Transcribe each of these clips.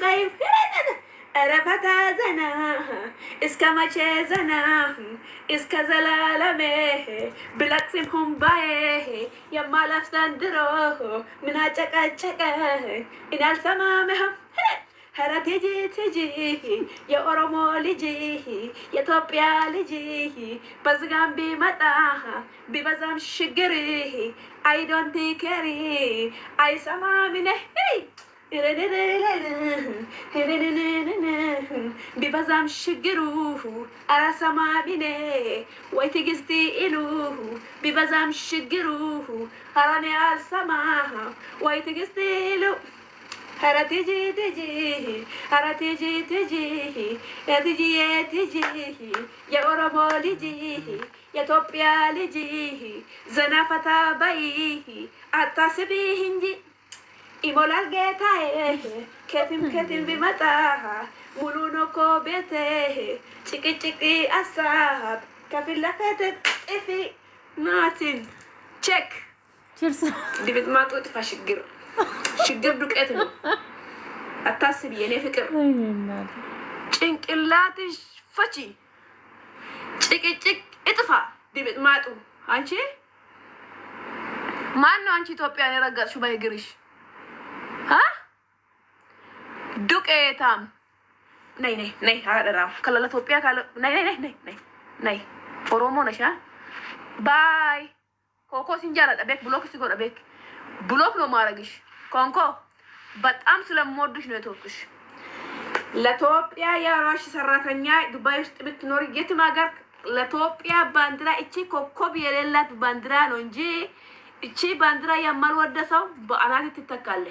ጠይብ ረፈታ ዘና እስከ መቼ ዘና እስከ ዘላለሜ ብለቅስም ሁምባዬ የማላስተንድሮ ምን አጨቀጨቀ እኔ አልሰማምህም ኧረ ቲጂ ቲጂ የኦሮሞ ልጅ የኢትዮጵያ ልጅ በዝጋም ቢመጣ ቢበዛም ሽግር አይ ዶንት ኬሪ አይሰማም ነህ ቢበዛም ሽግሩ አራሰማቢኔ ወይ ትግስቲ ኢሉ ቢበዛም ሽግሩ አራኔ አልሰማ ወይ ትግስቲ ኢሉ ኧረ ቲጂ ቲጂ ኧረ ቲጂ ቲጂ የቲጂዬ ቲጂ የኦሮሞ ልጅ የኢትዮጵያ ልጅ ዘና ፈታ በይ አታስቢ እንጂ ይሞላል ጌታዬ ከትም ቢመጣ ሙሉ ነው እኮ ቤቴ ጭቅጭቅ አሳብ ከፊት ለፊት ጥፊ ናትን ቼክ ድብጥ ማጡ ጥፋ ሽግር ዱቄት ነው አታስቢ የኔ ፍቅር ጭንቅላትሽ ፈቺ ጭቅጭቅ እጥፋ ድብጥ ማጡ አንቺ ማን ነው አንቺ ኢትዮጵያን የረገጥሽው በእግርሽ ዱቄታም ነይ ነይ ነይ አደራ ከለለ ኢትዮጵያ ካለ ነይ ነይ ነይ ነይ ነይ ኦሮሞ ነሽ ባይ ኮኮ ሲንጃራ ደቤክ ብሎክ ሲጎ ደቤክ ብሎክ ነው ማረግሽ ኮንኮ በጣም ስለምወድሽ ነው የተወኩሽ ለኢትዮጵያ የራሽ ሰራተኛ ዱባይ ውስጥ ብትኖር የትም ሀገር ለኢትዮጵያ ባንዲራ እቺ ኮኮብ የሌላት ባንዲራ ነው እንጂ እቺ ባንዲራ የማልወደሰው በአናት ትተካለ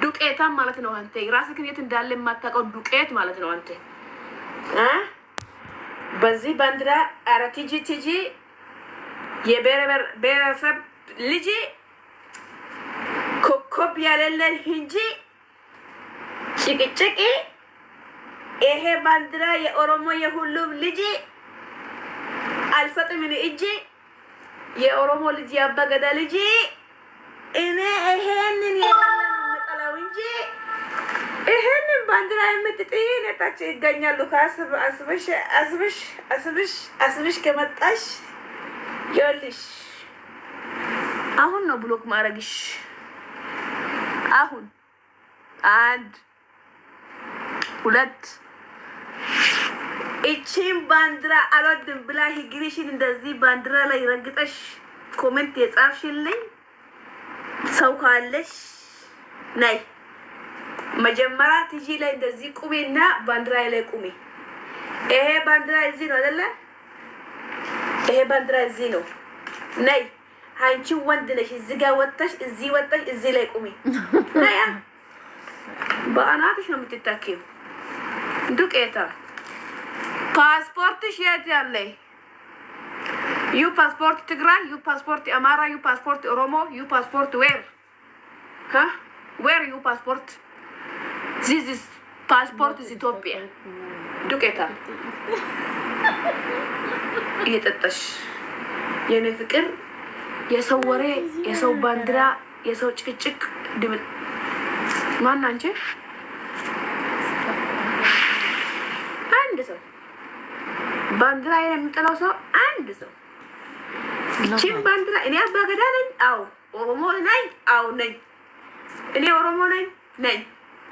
ዱቄታም ማለት ነው አንተ ራስህ የት እንዳለ የማታውቀው ዱቄት ማለት ነው አንተ በዚህ ባንዲራ ኧረ ቲጂ ቲጂ የብሔረሰብ ልጅ ኮኮብ ያለለን እንጂ ጭቅጭቅ ይሄ ባንዲራ የኦሮሞ የሁሉም ልጅ አልሰጥም እጂ የኦሮሞ ልጅ ያባገዳ ልጅ እኔ ይሄንን የመጣላው እንጂ ይሄንን ባንዲራ የምትጥይ ነታች ይገኛሉ አስብሽ ከመጣሽ ይኸውልሽ አሁን ነው ብሎክ ማረግሽ አሁን 1 2 እቺን ባንዲራ አልወድም ብላ ህግሪሽን እንደዚህ ባንዲራ ላይ ረግጠሽ ኮሜንት የጻፍሽልኝ ሰው ካለሽ ናይ መጀመሪያ ቲጂ ላይ እንደዚህ ቁሚና ባንዲራ ላይ ቁሚ ይሄ ባንዲራ እዚህ ነው አይደለ ይሄ ባንዲራ እዚህ ነው ናይ አንቺ ወንድ ነሽ እዚህ ጋር ወጣሽ እዚህ ላይ ቁሚ ናይ በአናትሽ ነው የምትታኪው ዱቄታ ፓስፖርት የት ያለ ዩ ፓስፖርት ትግራይ ዩ ፓስፖርት አማራ ዩ ፓስፖርት ኦሮሞ ዩ ፓስፖርት ዌር ዩ ፓስፖርት ዚስ ፓስፖርት ኢትዮጵያ ዱቄታ እየጠጣሽ የኔ ፍቅር የሰው ወሬ የሰው ባንዲራ የሰው ጭቅጭቅ ድብል ማን አንቺ አንድ ሰው ባንዲራ የሚጠላው ሰው አንድ ሰው እቺን ባንዲራ እኔ አባገዳ ነኝ አው ኦሮሞ ነኝ አው ነኝ እኔ ኦሮሞ ነኝ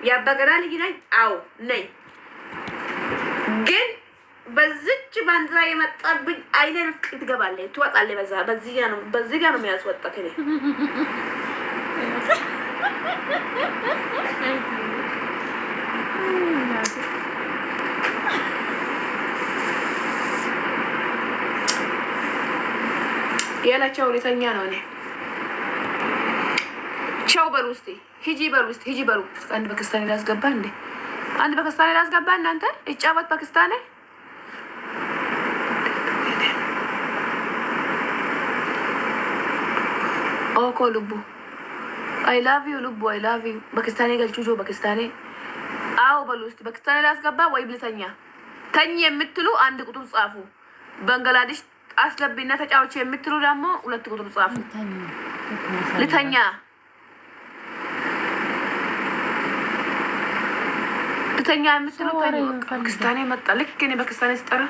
ያባገዳ ልጅ ነኝ አው ነኝ ግን በዚች ባንዲራ የመጣብኝ አይነን ትገባለች ትወጣለች በዚህ ጋር ነው የሚያስወጣት እኔ ያላቸው ሁለተኛ ነው እኔ ቻው በሩስቲ ሂጂ በሩ አንድ በክስታኔ ላስገባ እንዴ አንድ በክስታኔ ላስገባ እናንተ እጫወት በክስታኔ ኦኮ ልቡ አይ ላቭ ዩ ልቡ አይ ላቭ ዩ በክስታኔ ገልቹጆ በክስታኔ አው በሉስቲ በክስታኔ ላስገባ ወይ ብልተኛ ተኝ የምትሉ አንድ ቁጥር ጻፉ ባንግላዴሽ አስለብኝና ተጫውቼ የምትሉ ደግሞ 2 ቁጥር ጻፉ ልተኛ ትተኛ የምትለው ፓኪስታኔ መጣ። ልክ እኔ ፓኪስታኔ ስጠራ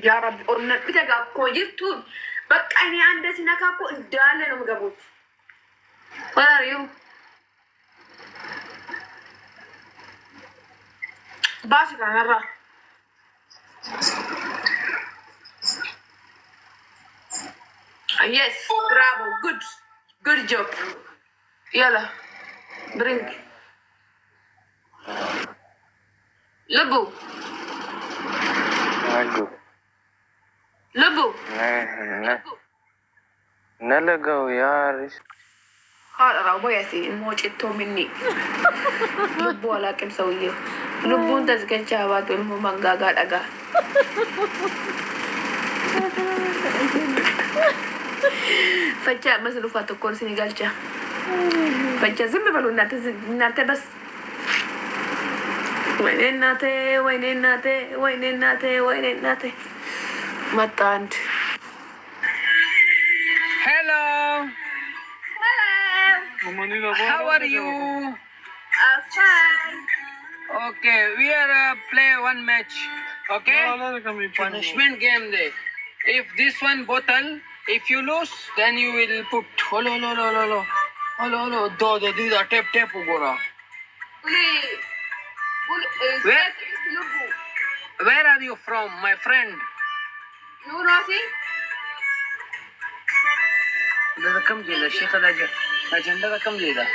ያ ረቢ ኦነት ብተጋ እኮ ጅርቱን በቃ እኔ አንደ ሲነካ እኮ እንዳለ ነው የምገቡት። ወራሪው ባሽ ጋራ yes bravo good job yalla drink لبو لبو نلقوا يا ريس هذا رابو ياسين موجتو مني لبو ولكن سويه لبو انت زكن شهوات المو منغاغا دغا ፈጃ መስሉፋት እኮ ሲኒጋልቻ ፈጃ ዝም በሉ እናንተ በስ ወይኔ እናቴ ወይኔ እናቴ ወይኔ እናቴ ወይኔ እናቴ መጣ አንድ hello how are you fine okay we are play one match okay punishment game day if this one bottle if you lose then you will put hello do the tap ugora where are you from my friend you nasi ده كم جيدا الشيخ الاجنده ده كم جيدا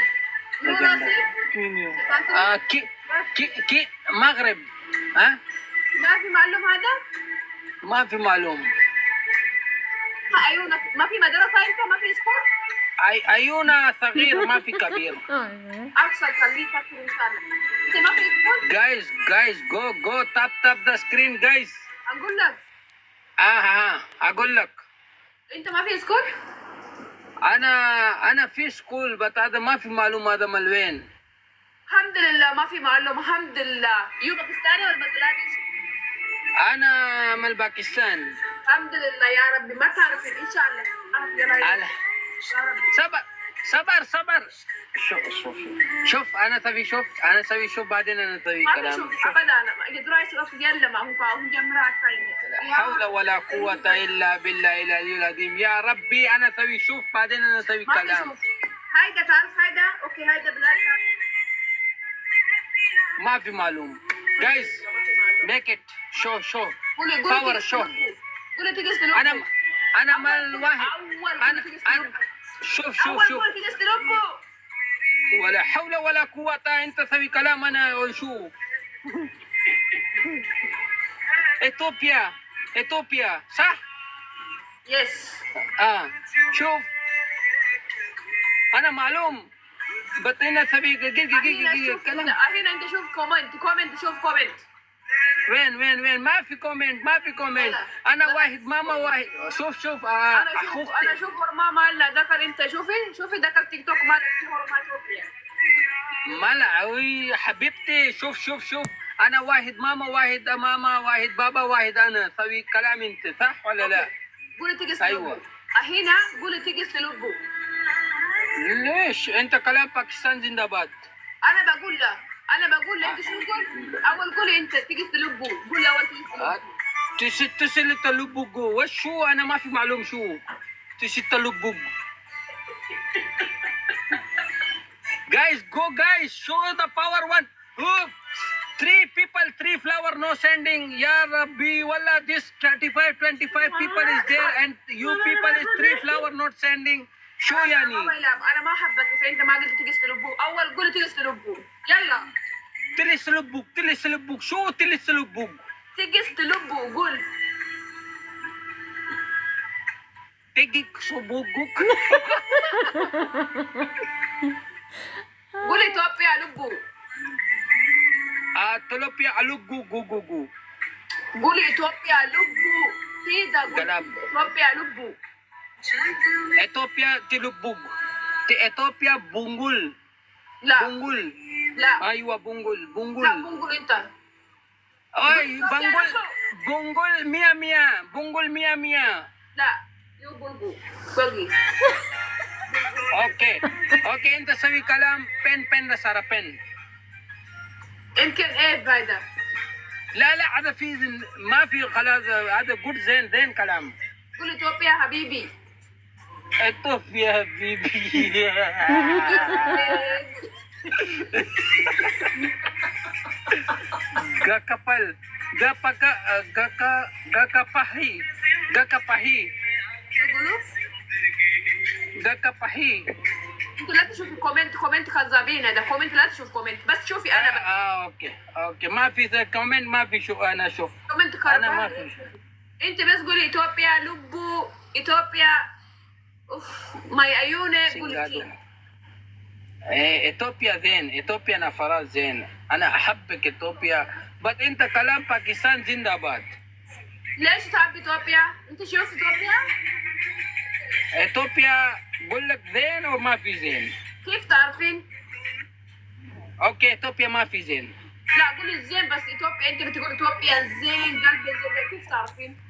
كي مغرب ها ما في معلوم هذا ما في معلوم عيونك ما في مدرسة انت ما في سكول عيونا صغير ما في كبير افشل خليه فكر ان شاء الله انت ما في سكول guys go tap the screen guys اقول لك اقول لك انت ما في سكول انا في سكول بس هذا ما في معلومه هذا ملوين الحمد لله ما في معلومة الحمد لله يو باكستاني ولا بنغلاديش انا من باكستان الحمد لله يا ربي ما تعرف ان شاء الله اعرف يا ربي صبر شوف انا سوي شوف بعدين انا سوي كلام شوف ابدا انا درايس اوف يلا ما هو جمرات لا حول ولا قوه الا بالله العلي العظيم يا ربي انا سوي شوف بعدين انا سوي كلام هيدا تعرف هيدا اوكي هيدا بلاد ما في معلوم guys make it show power show قولي تجلس انا مال واحد انا شوف ولا حول ولا قوة انت سوي كلام انا وشوف اثيوبيا صح؟ يس شوف انا معلوم بطينا سوي كلام هنا انت شوف كومنت شوف كومنت وين ما في كومنت انا واحد ماما واحد شوف انا شوف ماما لا ذكر انت شوفي ذكر تيك توك مالك ملعوي حبيبتي شوف انا واحد ماما واحد بابا واحد انا سوي كلام انت صح ولا لا قولي تيجي ايوه هنا قولي تيجي سلوبو ليش انت كلام باكستان زندباد انا بقول له انت شو تقول اول قولي انت تيجي تلبو قول اول تيجي تسل تلبو وشو انا ما في معلوم شو تسل تلبو guys show the power one 3 people 3 flower no sending ya rabbi walla this 25 people is there and you people is 3 flower not sending شو يعني انا ما حبك بس انت ما قلت تيجي تلبو اول قولي تيجي تلبو يلا تلس لبوك شو تلس لبوك تيجي تلبو قول تيجي صبوكك قولي توبيا لبو تلوبيا لبو جو قولي توبيا لبو تيدا توبيا لبو Ethiopia tilubog. Ethiopia bungul. لا Bungul. لا ايوه بungul. لا بنقول انت اي بنقول بنقول 100 بنقول 100 لا يو بلبو بلقي. اوكي اوكي انت سوي كلام بن لسارة بن. يمكن ايه فايدة. لا لا هذا في ما في خلاص هذا جود زين كلام. قول اثيوبيا حبيبي. اثيوبيا حبيبي. Gakapal, gakapahi, يقولوا gakapahi. انتوا لا تشوفوا كومنت كذابين، هذا كومنت لا تشوف كومنت، بس شوفي انا بقى. اوكي ما في كومنت ما في شو انا اشوف. كومنت انا ما كذاب. في. انت بس قولي اثيوبيا لبو اثيوبيا. اوف ماي عيوني قولي. اثيوبيا زين، اثيوبيا نفرات زين، انا احبك اثيوبيا، بس انت كلام باكستان زنداباد. ليش تحب اثيوبيا؟ انت شوف اثيوبيا؟ اثيوبيا بقول لك زين او ما في زين؟ كيف تعرفين؟ اوكي اثيوبيا ما في زين. لا قولي زين بس اثيوبيا، انت بتقول اثيوبيا زين قلبي زين، كيف تعرفين؟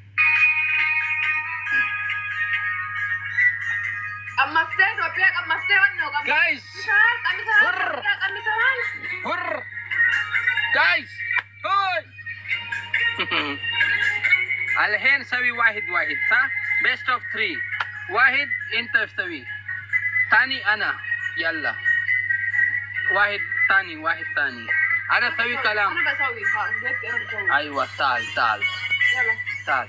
اما استيت اثيوبيا اما استيت ونو جايز قميص هر جايز هاي. الحين سوي واحد صح؟ بيست اوف 3. واحد انت تسوي، ثاني انا، يلا واحد ثاني انا سوي كلام. انا بسوي خلاص انا بسوي. ايوه تعال يلا تعال.